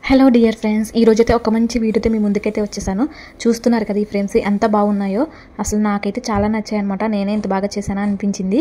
Hello dear friends, ఈరోజైతే ఒక మంచి వీడియోతో మీ ముందుకైతే వచ్చేసాను. చూస్తున్నారు కదా ఈ ఫ్రేమ్స్ ఎంత బాగున్నాయో. అసలు నాకైతే చాలా నచ్చాయి అనమాట. నేనే ఇంత బాగా చేశాను అనిపించింది.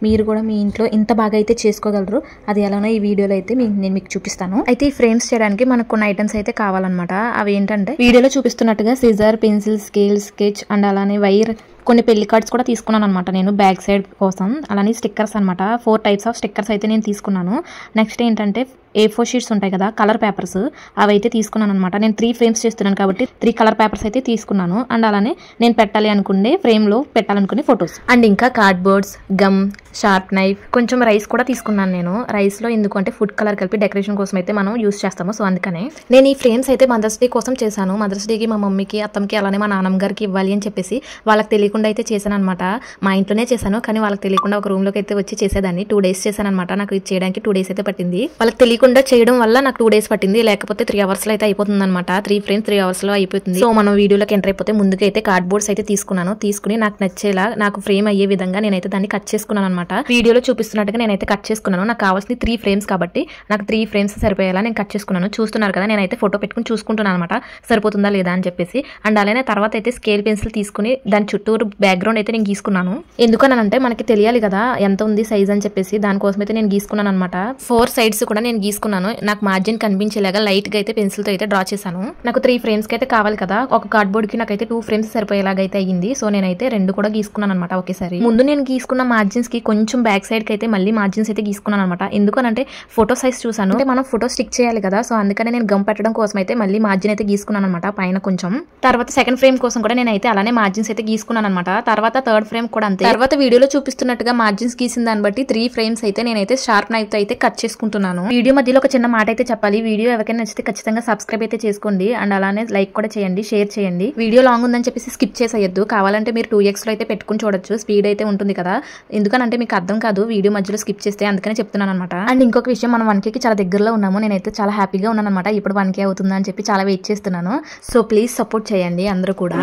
మీరు కూడా మీ ఇంట్లో ఇంత బాగా అయితే చేసుకోగలరు. అది ఎలానో ఈ వీడియోలో అయితే నేను మీకు చూపిస్తాను. అయితే ఈ ఫ్రేమ్స్ చేయడానికి మనకు కొన్ని ఐటమ్స్ అయితే కావాలన్నమాట. అవి ఏంటంటే వీడియోలో చూపిస్తున్నట్టుగా scissor, pencil, scale, sketch and అలానే వైర్, కొన్ని పెళ్లి కార్డ్స్ కూడా తీసుకున్నాను అనమాట నేను బ్యాక్ సైడ్ కోసం. అలానే స్టిక్కర్స్ అనమాట. 4 టైప్స్ ఆఫ్ స్టిక్కర్స్ అయితే నేను తీసుకున్నాను. నెక్స్ట్ ఏంటంటే A4 షీట్స్ ఉంటాయి కదా, కలర్ పేపర్స్, అవి అయితే తీసుకున్నాను అనమాట. నేను 3 ఫ్రేమ్స్ చేస్తున్నాను కాబట్టి 3 కలర్ పేపర్స్ అయితే తీసుకున్నాను. అండ్ అలానే నేను పెట్టాలి అనుకునే ఫ్రేమ్లో పెట్టాలనుకునే ఫొటోస్ అండ్ ఇంకా కార్డ్బోర్డ్స్, గమ్, షార్ప్ నైఫ్, కొంచెం రైస్ కూడా తీసుకున్నాను నేను. రైస్లో ఎందుకంటే ఫుడ్ కలర్ కలిపి డెకరేషన్ కోసం అయితే మనం యూస్ చేస్తాము. సో అందుకనే నేను ఈ ఫ్రేమ్స్ అయితే మదర్స్ డే కోసం చేశాను. మదర్స్ డేకి మా మమ్మీకి, అత్తమ్మకి, అలానే మా నాన్నమ్మ గారికి ఇవ్వాలి అని చెప్పేసి వాళ్ళకి తెలియకుండా అయితే చేశాను అనమాట. మా ఇంట్లోనే చేశాను, కానీ వాళ్ళకి తెలియకుండా ఒక రూమ్లోకి అయితే వచ్చి చేసేదాన్ని. 2 days చేశాను అనమాట. నాకు ఇది చేయడానికి 2 days అయితే పట్టింది. వాళ్ళకి తెలియకుండా చేయడం వల్ల నాకు 2 days పట్టింది. లేకపోతే 3 hours లో అయితే అయిపోతుంది అనమాట. 3 ఫ్రేమ్స్ 3 hours లో అయిపోతుంది. సో మనం వీడియోలోకి ఎంటర్ అయిపోతే ముందుకైతే కార్డ్బోర్డ్స్ అయితే తీసుకుని నాకు నచ్చేలా, నాకు ఫ్రేమ్ అయ్యే విధంగా నేనైతే దాన్ని కట్ చేసుకున్నాను అనమాట. వీడియోలో చూపిస్తున్నట్టుగా నేనైతే కట్ చేసుకున్నాను. నాకు కావాల్సింది 3 ఫ్రేమ్స్ కాబట్టి నాకు 3 ఫ్రేమ్స్ సరిపోయేలా నేను కట్ చేసుకున్నాను. చూస్తున్నారు కదా, నేనైతే ఫోటో పెట్టుకుని చూసుకుంటున్నాను అనమాట సరిపోతుందా లేదా అని చెప్పేసి. అండ్ అలానే తర్వాత అయితే స్కేల్ పెన్సిల్ తీసుకుని దాని చుట్టూరు బ్యాక్గ్రౌండ్ అయితే నేను గీసుకున్నాను. ఎందుకనంటే మనకి తెలియాలి కదా ఎంత ఉంది సైజ్ అని చెప్పేసి, దానికోసం అయితే నేను గీసుకున్నాను అనమాట. 4 sides కూడా నేను గీసుకున్నాను. నాకు మార్జిన్ కనిపించేలాగా లైట్ గా అయితే పెన్సిల్ తో అయితే డ్రా చేశాను. నాకు 3 ఫ్రేమ్స్ కి అయితే కావాలి కదా, ఒక కార్డ్బోర్డ్ కి నాకైతే 2 ఫ్రేమ్స్ సరిపోయేలాగా అయితే అయ్యింది. సో నేనైతే 2 కూడా గీసుకున్నాను అనమాట ఒకేసారి. ముందు నేను గీసుకున్న మార్జిన్స్ కి కొంచెం బ్యాక్ సైడ్ కి అయితే మళ్ళీ మార్జిన్స్ అయితే గీసుకున్నాను అనమాట. ఎందుకనంటే ఫోటో సైజ్ చూసాను, అంటే మనం ఫోటో స్టిక్ చేయాలి కదా. సో అందుకనే నేను గమ్ పెట్టడం కోసం అయితే మళ్ళీ మార్జిన్ అయితే గీసుకున్నాను అనమాట పైన కొంచెం. తర్వాత సెకండ్ ఫ్రేమ్ కోసం కూడా నేనైతే అలానే మార్జిన్స్ అయితే గీసుకున్నాను అనమాట. తర్వాత థర్డ్ ఫ్రేమ్ కూడా అంతే. తర్వాత వీడియోలో చూపిస్తున్నట్టుగా మార్జిన్స్ గీసిన దాన్ని బట్టి 3 ఫ్రేమ్స్ అయితే నేనైతే షార్ప్ నైఫ్ తో అయితే కట్ చేసుకుంటున్నాను. వీడియో మధ్యలో ఒక చిన్న మాట అయితే చెప్పాలి. వీడియో ఎవరికైనా నచ్చితే ఖచ్చితంగా సబ్స్క్రైబ్ అయితే చేసుకోండి. అండ్ అలానే లైక్ కూడా చేయండి, షేర్ చేయండి. వీడియో లాంగ్ ఉందని చెప్పేసి స్కిప్ చేసేయద్దు. కావాలంటే మీరు 2x లో అయితే పెట్టుకుని చూడొచ్చు. స్పీడ్ అయితే ఉంటుంది కదా, ఎందుకనంటే మీకు అర్థం కాదు వీడియో మధ్యలో స్కిప్ చేస్తే, అందుకనే చెప్తున్నాను అనమాట. అండ్ ఇంకొక విషయం, మనం 1K కి చాలా దగ్గరలో ఉన్నాము. నేనైతే చాలా హ్యాపీగా ఉన్నాను అనమాట. ఇప్పుడు 1K అవుతుందా అని చెప్పి చాలా వెయిట్ చేస్తున్నాను. సో ప్లీజ్ సపోర్ట్ చేయండి అందరూ కూడా.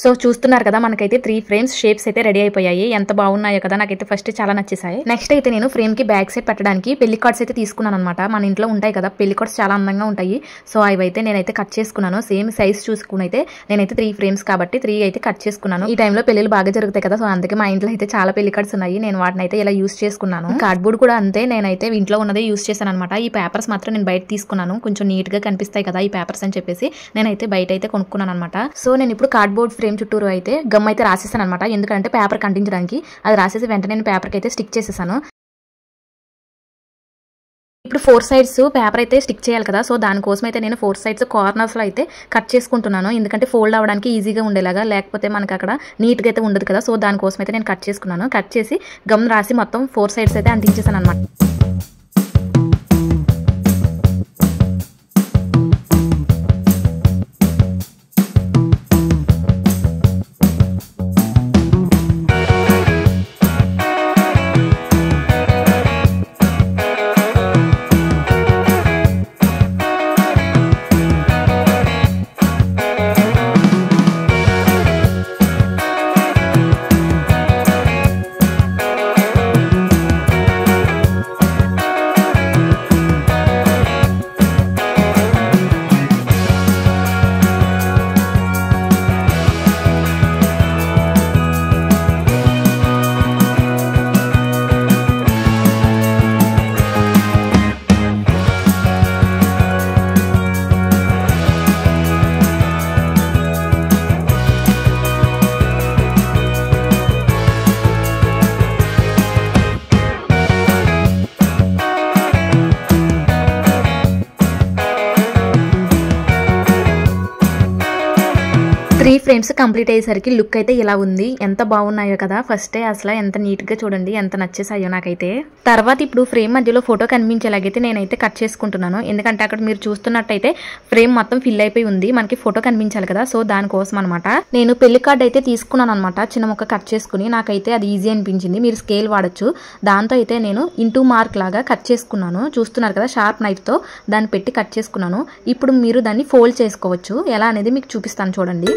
సో చూస్తున్నారు కదా, మనకైతే 3 ఫ్రేమ్స్ షేప్స్ అయితే రెడీ అయిపోయాయి. ఎంత బాగున్నాయో కదా, నాకైతే ఫస్ట్ చాలా నచ్చేసాయి. నెక్స్ట్ అయితే నేను ఫ్రేమ్ కి బ్యాక్ సైడ్ పెట్టడానికి పెళ్లి కార్డ్స్ అయితే తీసుకున్నాను అనమాట. మన ఇంట్లో ఉంటాయి కదా పెళ్లి కార్డ్స్, చాలా అందంగా ఉంటాయి. సో అవి అయితే నేనైతే కట్ చేసుకున్నాను. సేమ్ సైజ్ చూసుకుని అయితే నేనైతే 3 ఫ్రేమ్స్ కాబట్టి 3 అయితే కట్ చేసుకున్నాను. ఈ టైంలో పెళ్లిలు బాగా జరుగుతాయి కదా, సో అందుకే మా ఇంట్లో అయితే చాలా పెళ్లి కార్డ్స్ ఉన్నాయి. నేను వాటిని అయితే ఇలా యూస్ చేసుకున్నాను. కార్డ్బోర్డ్ కూడా అంతే, నేనైతే ఇంట్లో ఉన్నదే యూస్ చేశాను అనమాట. ఈ పేపర్స్ మాత్రం నేను బయట తీసుకున్నాను. కొంచెం నీట్ గా కనిపిస్తాయి కదా ఈ పేపర్స్ అని చెప్పేసి నేనైతే బయట అయితే కొనుక్కున్నాను అనమాట. సో నేను ఇప్పుడు కార్డ్బోర్డ్ ఫ్రేమ్ చుట్టూరు అయితే గమ్ అయితే రాసేసాను అనమాట. ఎందుకంటే పేపర్ కంటించడానికి అది రాసేసి వెంటనే నేను పేపర్కి అయితే స్టిక్ చేసేసాను. ఇప్పుడు 4 sides పేపర్ అయితే స్టిక్ చేయాలి కదా, సో దానికోసం అయితే నేను 4 sides కార్నర్స్ లో అయితే కట్ చేసుకుంటున్నాను. ఎందుకంటే ఫోల్డ్ అవ్వడానికి ఈజీగా ఉండేలాగా, లేకపోతే మనకి అక్కడ నీట్ గా అయితే ఉండదు కదా. సో దానికోసం అయితే నేను కట్ చేసుకున్నాను. కట్ చేసి గమ్ రాసి మొత్తం 4 sides అయితే అంటించేసాను అనమాట. 3 ఫ్రేమ్స్ కంప్లీట్ అయ్యేసరికి లుక్ అయితే ఇలా ఉంది. ఎంత బాగున్నాయో కదా. ఫస్ట్ అసలు ఎంత నీట్ గా చూడండి, ఎంత నచ్చేసాయో నాకైతే. తర్వాత ఇప్పుడు ఫ్రేమ్ మధ్యలో ఫోటో కనిపించేలాగైతే నేనైతే కట్ చేసుకుంటున్నాను. ఎందుకంటే అక్కడ మీరు చూస్తున్నట్టయితే ఫ్రేమ్ మొత్తం ఫిల్ అయిపోయి ఉంది, మనకి ఫోటో కనిపించాలి కదా. సో దానికోసం అనమాట నేను పెళ్లి కార్డ్ అయితే తీసుకున్నాను అనమాట. చిన్న ముక్క కట్ చేసుకుని నాకైతే అది ఈజీ అనిపించింది. మీరు స్కేల్ వాడచ్చు. దాంతో అయితే నేను ఇంటూ మార్క్ లాగా కట్ చేసుకున్నాను. చూస్తున్నారు కదా, షార్ప్ నైఫ్ తో దాన్ని పెట్టి కట్ చేసుకున్నాను. ఇప్పుడు మీరు దాన్ని ఫోల్డ్ చేసుకోవచ్చు. ఎలా అనేది మీకు చూపిస్తాను చూడండి.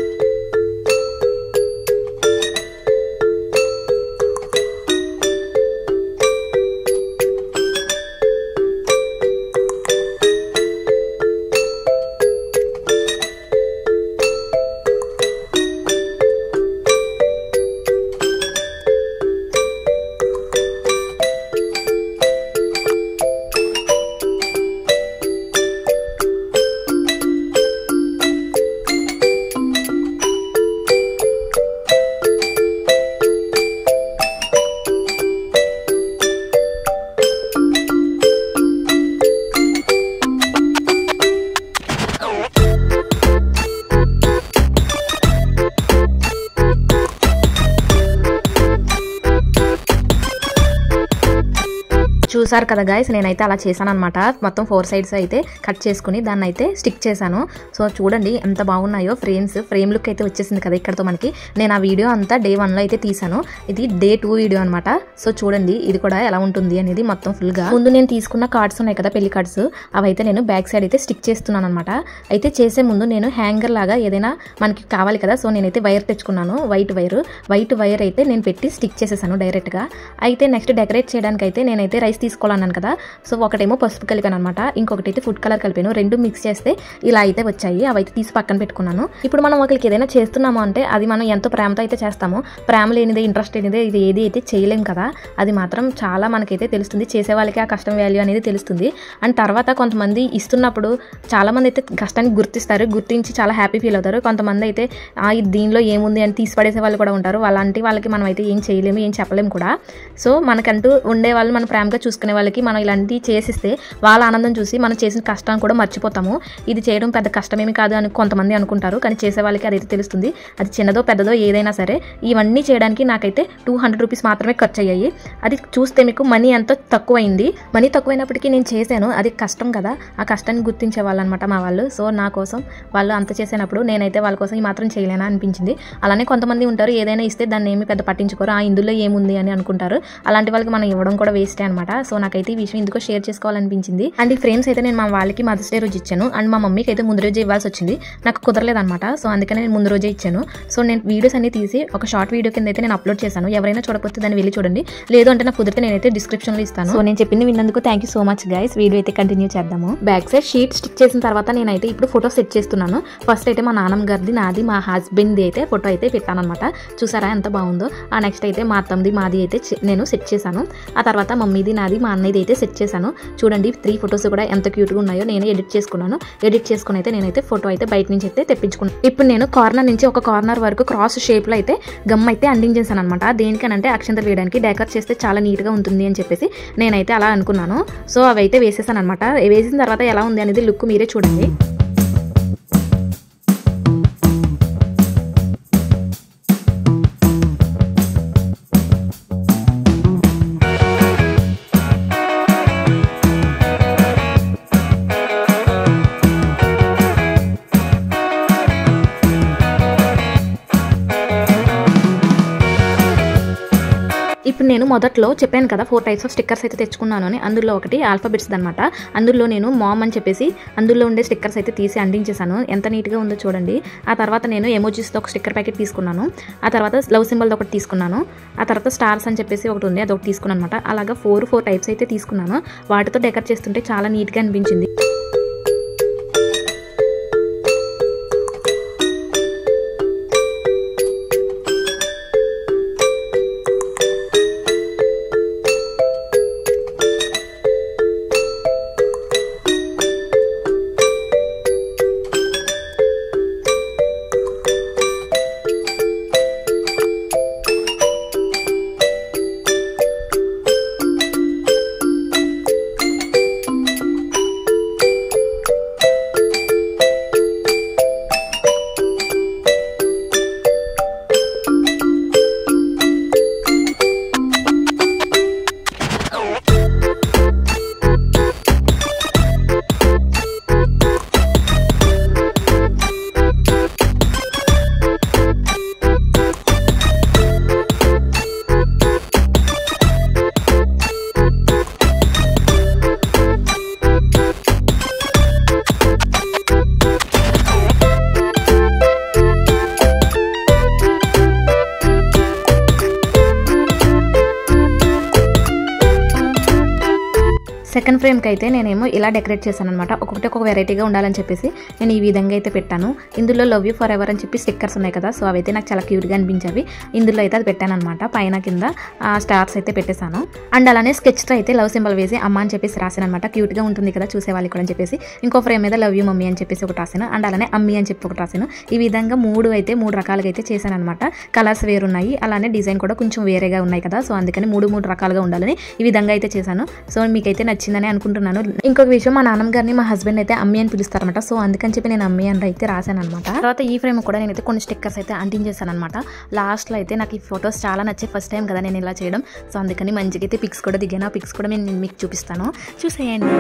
చూసారు కదా గైస్, నేనైతే అలా చేశాను అనమాట. మొత్తం 4 సైడ్స్ అయితే కట్ చేసుకుని దాన్ని అయితే స్టిక్ చేశాను. సో చూడండి ఎంత బాగున్నాయో ఫ్రేమ్స్. ఫ్రేమ్ లుక్ అయితే వచ్చేసింది కదా ఇక్కడతో మనకి. నేను ఆ వీడియో అంతా డే 1లో అయితే తీసాను. ఇది డే 2 వీడియో అనమాట. సో చూడండి ఇది కూడా ఎలా ఉంటుంది అనేది మొత్తం ఫుల్ గా. ముందు నేను తీసుకున్న కార్డ్స్ ఉన్నాయి కదా, పెళ్లి కార్డ్స్, అవైతే నేను బ్యాక్ సైడ్ అయితే స్టిక్ చేస్తున్నాను అనమాట. అయితే చేసే ముందు నేను హ్యాంగర్ లాగా ఏదైనా మనకి కావాలి కదా. సో నేనైతే వైర్ తెచ్చుకున్నాను, వైట్ వైర్ అయితే నేను పెట్టి స్టిక్ చేసేసాను డైరెక్ట్ గా. అయితే నెక్స్ట్ డెకరేట్ చేయడానికి అయితే నేనైతే రైస్ తీసుకోవాలన్నాను కదా. సో ఒకటేమో పసుపు కలిపాను అనమాట, ఇంకొకటి అయితే ఫుడ్ కలర్ కలిపాను. రెండు మిక్స్ చేస్తే ఇలా అయితే వచ్చాయి. అవైతే తీసి పక్కన పెట్టుకున్నాను. ఇప్పుడు మనం ఒకరికి ఏదైనా చేస్తున్నాము అంటే అది మనం ఎంతో ప్రేమతో అయితే చేస్తాము. ప్రేమ లేనిదే, ఇంట్రెస్ట్ లేనిదే ఇది ఏది అయితే చేయలేం కదా. అది మాత్రం చాలా మనకైతే తెలుస్తుంది. చేసే వాళ్ళకి ఆ కష్టం వాల్యూ అనేది తెలుస్తుంది. అండ్ తర్వాత కొంతమంది ఇస్తున్నప్పుడు చాలా మంది అయితే కష్టాన్ని గుర్తిస్తారు, గుర్తించి చాలా హ్యాపీ ఫీల్ అవుతారు. కొంతమంది అయితే దీనిలో ఏముంది అని తీసి పడేసే వాళ్ళు కూడా ఉంటారు. అలాంటి వాళ్ళకి మనం అయితే ఏం చేయలేము, ఏం చెప్పలేము కూడా. సో మనకంటూ ఉండే వాళ్ళు, మన ప్రేమగా చూసుకునే వాళ్ళకి మనం ఇలాంటివి చేసిస్తే వాళ్ళ ఆనందం చూసి మనం చేసిన కష్టాన్ని కూడా మర్చిపోతాము. ఇది చేయడం పెద్ద కష్టమేమి కాదు అని కొంతమంది అనుకుంటారు, కానీ చేసే వాళ్ళకి అదైతే తెలుస్తుంది. అది చిన్నదో పెద్దదో ఏదైనా సరే. ఇవన్నీ చేయడానికి నాకైతే 200 రూపీస్ మాత్రమే ఖర్చు అయ్యాయి. అది చూస్తే మీకు మనీ ఎంతో తక్కువైంది. మనీ తక్కువైనప్పటికీ నేను చేశాను, అది కష్టం కదా. ఆ కష్టాన్ని గుర్తించే వాళ్ళు అనమాట మా వాళ్ళు. సో నా కోసం వాళ్ళు అంత చేసినప్పుడు నేనైతే వాళ్ళ కోసం ఈ మాత్రం చేయలేనా అనిపించింది. అలానే కొంతమంది ఉంటారు, ఏదైనా ఇస్తే దాన్ని ఏమి పెద్ద పట్టించుకోరు, ఇందులో ఏముంది అని అనుకుంటారు. అలాంటి వాళ్ళకి మనం ఇవ్వడం కూడా వేస్టే అనమాట. సో నాకైతే ఈ విషయం ఎందుకో షేర్ చేసుకోవాలనిపించింది. అండ్ ఈ ఫ్రేమ్స్ అయితే నేను మా వాళ్ళకి మదర్స్ డే రోజు ఇచ్చాను. అండ్ మా మమ్మీకి అయితే ముందు రోజే ఇవ్వాల్సి వచ్చింది, నాకు కుదరలేదనమాట. సో అందుకని నేను ముందు రోజే ఇచ్చాను. సో నేను వీడియోస్ అన్ని తీసి ఒక షార్ట్ వీడియో కింద అయితే నేను అప్లోడ్ చేశాను. ఎవరైనా చూడకపోతే దాన్ని వెళ్ళి చూడండి, లేదు అంటే నాకు కుదిరితే నేనైతే డిస్క్రిప్షన్లో ఇస్తాను. సో నేను చెప్పింది విన్నందుకు thank you so much guys. Video అయితే కంటిన్యూ చేద్దాము. బ్యాక్ సైడ్ షీట్ స్టిక్ చేసిన తర్వాత నేనైతే ఇప్పుడు ఫోటో సెట్ చేస్తున్నాను. ఫస్ట్ అయితే మా నాన్నమ్మ గారిది, నాది, మా హస్బెండ్ది అయితే ఫోటో అయితే పెట్టాను అనమాట. చూసారా ఎంత బాగుందో. నెక్స్ట్ అయితే మా అత్తమ్మది, మాది అయితే నేను సెట్ చేశాను. ఆ తర్వాత మమ్మీది, నాది, మా అన్నయ్యది అయితే సెట్ చేశాను. చూడండి 3 ఫొటోస్ కూడా ఎంత క్యూట్గా ఉన్నాయో. నేను ఎడిట్ చేసుకున్నాను. ఎడిట్ చేసుకుని అయితే నేనైతే ఫోటో అయితే బయట నుంచి అయితే తెప్పించుకున్నాను. ఇప్పుడు నేను కార్నర్ నుంచి ఒక కార్నర్ వరకు క్రాస్ షేప్లో అయితే గమ్ అయితే అంటించేసాను అనమాట. దేనికనంటే అక్షంతలు వేయడానికి, డెకర్ చేస్తే చాలా నీట్గా ఉంటుంది అని చెప్పేసి నేనైతే అలా అనుకున్నాను. సో అవి అయితే వేసేసాను అనమాట. వేసిన తర్వాత ఎలా ఉంది అనేది లుక్ మీరే చూడండి. ఇప్పుడు నేను మొదట్లో చెప్పాను కదా 4 టైప్స్ ఆఫ్ స్టిక్కర్స్ అయితే తెచ్చుకున్నాను అని. అందులో ఒకటి ఆల్ఫాబెట్స్ అనమాట. అందులో నేను మామ్ అని చెప్పేసి అందులో ఉండే స్టిక్కర్స్ అయితే తీసి అంటించేసాను. ఎంత నీట్గా ఉందో చూడండి. ఆ తర్వాత నేను ఎమోజీస్తో ఒక స్టిక్కర్ ప్యాకెట్ తీసుకున్నాను. ఆ తర్వాత లవ్ సింబల్తో ఒకటి తీసుకున్నాను. ఆ తర్వాత స్టార్స్ అని చెప్పేసి ఒకటి ఉంది, అదొకటి తీసుకున్నాను అనమాట. అలాగా 4 టైప్స్ అయితే తీసుకున్నాను. వాటితో డెకర్ చేస్తుంటే చాలా నీట్గా అనిపించింది. సెకండ్ ఫ్రేమ్కి అయితే నేనేమో ఇలా డెకరేట్ చేశాను అనమాట. ఒక్కొక్కటి ఒక్కొక్క వెరైటీగా ఉండాలని చెప్పేసి నేను ఈ విధంగా అయితే పెట్టాను. ఇందులో లవ్ యూ ఫర్ ఎవర్ అని చెప్పి స్టిక్కర్స్ ఉన్నాయి కదా, సో అవైతే నాకు చాలా క్యూట్గా అనిపించేవి. ఇందులో అయితే అది పెట్టాను అనమాట. పైన కింద స్టార్స్ అయితే పెట్టేశాను. అండ్ అలానే స్కెచ్తో అయితే లవ్ సింబల్ వేసి అమ్మ అని చెప్పేసి రాశాను అనమాట. క్యూట్గా ఉంటుంది కదా చూసేవాళ్ళు కూడా అని చెప్పేసి. ఇంకో ఫ్రేమ్ మీద లవ్ యూ మమ్మీ అని చెప్పేసి ఒకటి రాశాను. అండ్ అలానే అమ్మీ అని చెప్పి ఒకటి రాశాను. ఈ విధంగా మూడు రకాలుగా అయితే చేశాను అనమాట. కలర్స్ వేరున్నాయి, అలానే డిజైన్ కూడా కొంచెం వేరేగా ఉన్నాయి కదా, సో అందుకని మూడు రకాలుగా ఉండాలని ఈ విధంగా అయితే చేశాను. సో మీకైతే నచ్చిందని అనుకుంటున్నాను. ఇంకొక విషయం, మా నాన్నమ్మ గారిని మా హస్బెండ్ అయితే అమ్మి అని పిలుస్తారనమాట. సో అందుకని చెప్పి నేను అమ్మి అని అయితే రాశాను అనమాట. తర్వాత ఈ ఫ్రేమ్ కూడా నేనైతే కొన్ని స్టిక్కర్స్ అయితే అంటించేసాను అనమాట. లాస్ట్లో అయితే నాకు ఈ ఫొటోస్ చాలా నచ్చాయి. ఫస్ట్ టైం కదా నేను ఇలా చేయడం, సో అందుకని మంచిగా అయితే పిక్స్ కూడా దిగాను. ఆ పిక్స్ కూడా నేను మీకు చూపిస్తాను, చూసేయండి.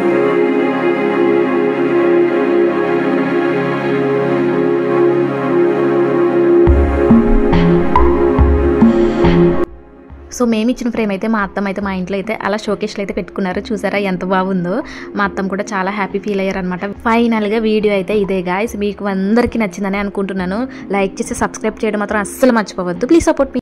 సో మేము ఇచ్చిన ఫ్రేమ్ అయితే మా అత్తమ్మ అయితే మా ఇంట్లో అయితే అలా షోకేస్లో అయితే పెట్టుకున్నారు. చూసారా ఎంత బాగుందో. మా అత్తమ్మ కూడా చాలా హ్యాపీ ఫీల్ అయ్యారు అనమాట. ఫైనల్గా వీడియో అయితే ఇదే గాయ్స్. మీకు అందరికీ నచ్చిందని అనుకుంటున్నాను. లైక్ చేసి సబ్స్క్రైబ్ చేయడం మాత్రం అస్సలు మర్చిపోవద్దు. Please support me.